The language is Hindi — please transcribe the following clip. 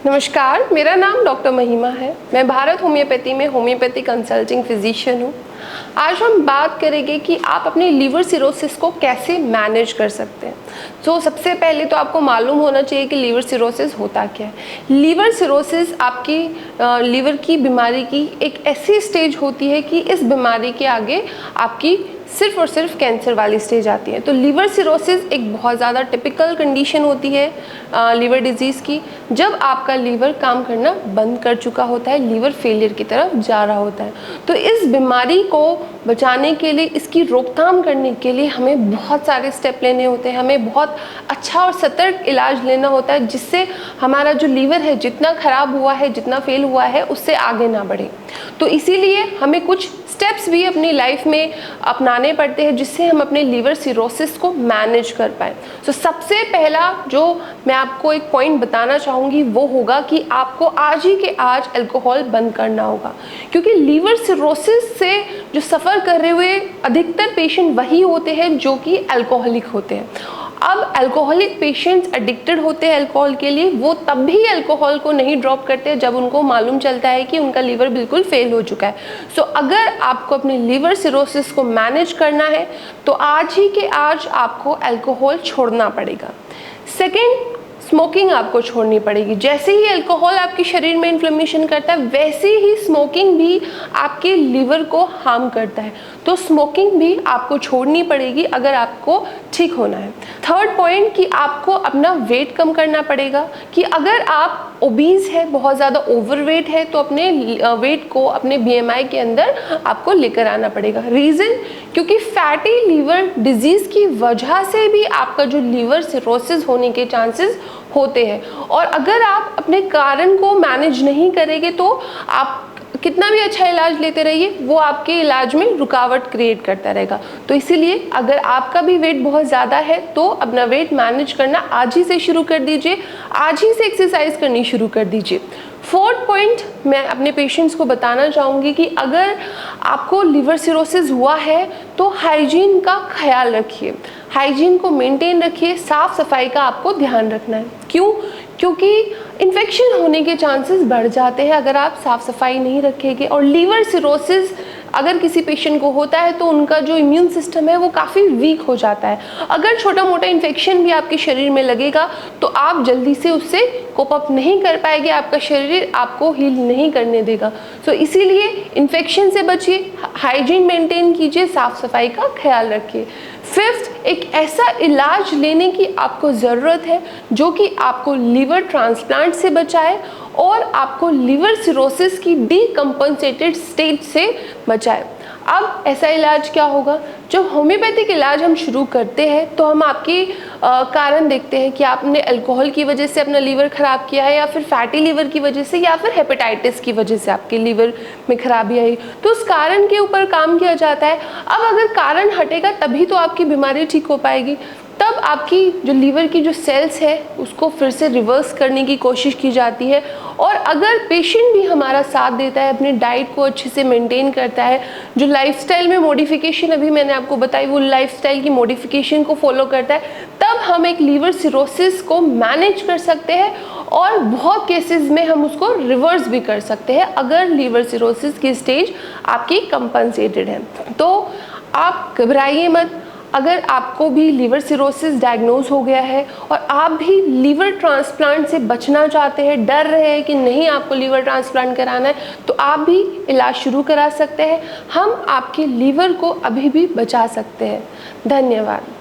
नमस्कार, मेरा नाम डॉक्टर महिमा है। मैं भारत होम्योपैथी में होम्योपैथी कंसल्टिंग फिजिशियन हूँ। आज हम बात करेंगे कि आप अपने लीवर सिरोसिस को कैसे मैनेज कर सकते हैं। तो सबसे पहले तो आपको मालूम होना चाहिए कि लीवर सिरोसिस होता क्या है। लीवर सिरोसिस आपकी लीवर की बीमारी की एक ऐसी स्टेज होती है कि इस बीमारी के आगे आपकी सिर्फ और सिर्फ कैंसर वाली स्टेज आती है। तो लीवर सिरोसिस एक बहुत ज़्यादा टिपिकल कंडीशन होती है लीवर डिजीज़ की, जब आपका लीवर काम करना बंद कर चुका होता है, लीवर फेलियर की तरफ जा रहा होता है। तो इस बीमारी को बचाने के लिए, इसकी रोकथाम करने के लिए हमें बहुत सारे स्टेप लेने होते हैं। हमें बहुत अच्छा और सतर्क इलाज लेना होता है, जिससे हमारा जो लीवर है जितना ख़राब हुआ है, जितना फेल हुआ है, उससे आगे ना बढ़े। तो इसीलिए हमें कुछ स्टेप्स भी अपनी लाइफ में अपनाने पड़ते हैं, जिससे हम अपने लीवर सिरोसिस को मैनेज कर पाएँ। तो सबसे पहला जो मैं आपको एक पॉइंट बताना चाहूँगी वो होगा कि आपको आज ही के आज अल्कोहल बंद करना होगा, क्योंकि लीवर सिरोसिस से जो सफ़र कर रहे हुए अधिकतर पेशेंट वही होते हैं जो कि अल्कोहलिक होते हैं। अब अल्कोहलिक पेशेंट्स एडिक्टेड होते हैं अल्कोहल के लिए, वो तब भी अल्कोहल को नहीं ड्रॉप करते जब उनको मालूम चलता है कि उनका लीवर बिल्कुल फेल हो चुका है। सो अगर आपको अपने लीवर सिरोसिस को मैनेज करना है तो आज ही के आज आपको अल्कोहल छोड़ना पड़ेगा। सेकेंड, स्मोकिंग आपको छोड़नी पड़ेगी। जैसे ही अल्कोहल आपके शरीर में इन्फ्लेमेशन करता है, वैसे ही स्मोकिंग भी आपके लीवर को हार्म करता है। तो स्मोकिंग भी आपको छोड़नी पड़ेगी अगर आपको ठीक होना है। थर्ड पॉइंट कि आपको अपना वेट कम करना पड़ेगा, कि अगर आप ओबीज है, बहुत ज़्यादा ओवरवेट है, तो अपने वेट को अपने बीएमआई के अंदर आपको लेकर आना पड़ेगा। रीज़न, क्योंकि फैटी लीवर डिजीज़ की वजह से भी आपका जो लीवर सिरोसिस होने के चांसेस होते हैं। और अगर आप अपने कारण को मैनेज नहीं करेंगे तो आप कितना भी अच्छा इलाज लेते रहिए, वो आपके इलाज में रुकावट क्रिएट करता रहेगा। तो इसीलिए अगर आपका भी वेट बहुत ज़्यादा है तो अपना वेट मैनेज करना आज ही से शुरू कर दीजिए, आज ही से एक्सरसाइज करनी शुरू कर दीजिए। फोर्थ पॉइंट मैं अपने पेशेंट्स को बताना चाहूँगी कि अगर आपको लीवर सिरोसिस हुआ है तो हाइजीन का ख्याल रखिए, हाइजीन को मेंटेन रखिए, साफ़ सफाई का आपको ध्यान रखना है। क्यों? क्योंकि इन्फेक्शन होने के चांसेस बढ़ जाते हैं अगर आप साफ़ सफाई नहीं रखेंगे। और लीवर सिरोसिस अगर किसी पेशेंट को होता है तो उनका जो इम्यून सिस्टम है वो काफ़ी वीक हो जाता है। अगर छोटा मोटा इन्फेक्शन भी आपके शरीर में लगेगा तो आप जल्दी से उससे कोप अप नहीं कर पाएंगे, आपका शरीर आपको हील नहीं करने देगा। सो इसीलिए इन्फेक्शन से बचिए, हाइजीन मेंटेन कीजिए, साफ़ सफाई का ख्याल रखिए। फिफ्थ, एक ऐसा इलाज लेने की आपको ज़रूरत है जो कि आपको लीवर ट्रांसप्लांट से बचाए और आपको लीवर सिरोसिस की डीकम्पनसेटेड स्टेज से बचाए। अब ऐसा इलाज क्या होगा? जब होम्योपैथिक इलाज हम शुरू करते हैं तो हम आपकी कारण देखते हैं कि आपने अल्कोहल की वजह से अपना लीवर ख़राब किया है, या फिर फैटी लीवर की वजह से, या फिर हेपेटाइटिस की वजह से आपके लीवर में खराबी आई। तो उस कारण के ऊपर काम किया जाता है। अब अगर कारण हटेगा तभी तो आपकी बीमारी ठीक हो पाएगी। तब आपकी जो लीवर की जो सेल्स है उसको फिर से रिवर्स करने की कोशिश की जाती है। और अगर पेशेंट भी हमारा साथ देता है, अपनी डाइट को अच्छे से मेंटेन करता है, जो लाइफस्टाइल में मॉडिफिकेशन अभी मैंने आपको बताई वो लाइफस्टाइल की मॉडिफिकेशन को फॉलो करता है, तब हम एक लीवर सिरोसिस को मैनेज कर सकते हैं और बहुत केसेस में हम उसको रिवर्स भी कर सकते हैं अगर लीवर सिरोसिस की स्टेज आपकी कंपनसेटेड है। तो आप घबराइए मत। अगर आपको भी लीवर सिरोसिस डायग्नोज हो गया है और आप भी लीवर ट्रांसप्लांट से बचना चाहते हैं, डर रहे हैं कि नहीं आपको लीवर ट्रांसप्लांट कराना है, तो आप भी इलाज शुरू करा सकते हैं। हम आपके लीवर को अभी भी बचा सकते हैं। धन्यवाद।